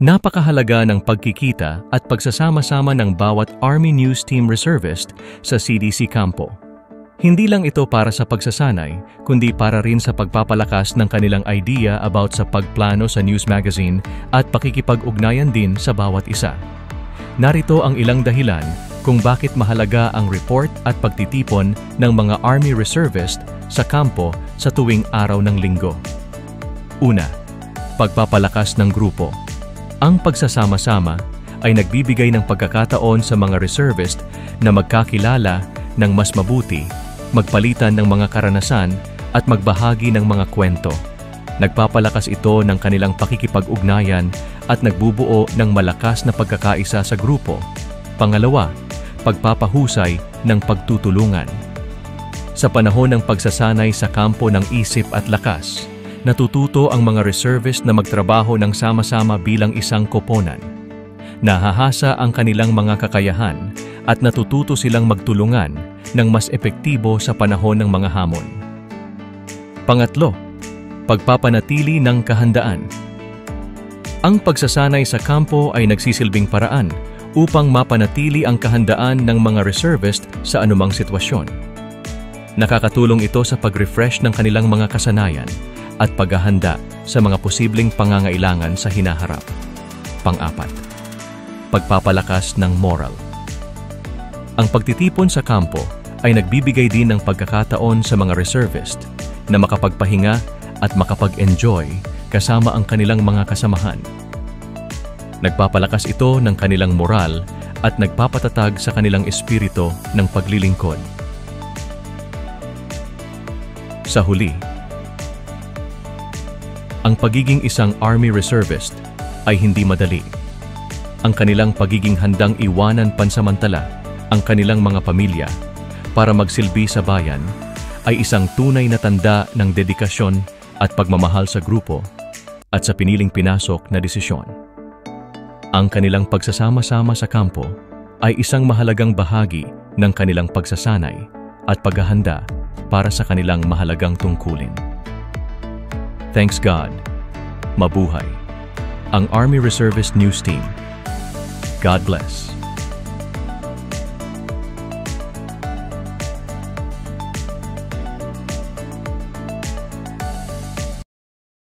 Napakahalaga ng pagkikita at pagsasama-sama ng bawat Army News Team Reservist sa CDC Campo. Hindi lang ito para sa pagsasanay, kundi para rin sa pagpapalakas ng kanilang idea about sa pagplano sa news magazine at pakikipag-ugnayan din sa bawat isa. Narito ang ilang dahilan kung bakit mahalaga ang report at pagtitipon ng mga Army Reservist sa kampo sa tuwing araw ng linggo. Una, pagpapalakas ng grupo. Ang pagsasama-sama ay nagbibigay ng pagkakataon sa mga reservist na magkakilala ng mas mabuti, magpalitan ng mga karanasan at magbahagi ng mga kwento. Nagpapalakas ito ng kanilang pakikipag-ugnayan at nagbubuo ng malakas na pagkakaisa sa grupo. Pangalawa, pagpapahusay ng pagtutulungan. Sa panahon ng pagsasanay sa kampo ng isip at lakas, natututo ang mga reservist na magtrabaho ng sama-sama bilang isang koponan. Nahahasa ang kanilang mga kakayahan at natututo silang magtulungan ng mas epektibo sa panahon ng mga hamon. Pangatlo, pagpapanatili ng kahandaan. Ang pagsasanay sa kampo ay nagsisilbing paraan upang mapanatili ang kahandaan ng mga reservist sa anumang sitwasyon. Nakakatulong ito sa pag-refresh ng kanilang mga kasanayan at paghahanda sa mga posibleng pangangailangan sa hinaharap. Pang-apat, pagpapalakas ng moral. Ang pagtitipon sa kampo ay nagbibigay din ng pagkakataon sa mga reservist na makapagpahinga at makapag-enjoy kasama ang kanilang mga kasamahan. Nagpapalakas ito ng kanilang moral at nagpapatatag sa kanilang espiritu ng paglilingkod. Sa huli, ang pagiging isang Army Reservist ay hindi madali. Ang kanilang pagiging handang iwanan pansamantala ang kanilang mga pamilya para magsilbi sa bayan ay isang tunay na tanda ng dedikasyon at pagmamahal sa grupo at sa piniling pinasok na desisyon. Ang kanilang pagsasama-sama sa kampo ay isang mahalagang bahagi ng kanilang pagsasanay at paghahanda para sa kanilang mahalagang tungkulin. Thanks God. Mabuhay. Ang Army Reservist News Team. God bless.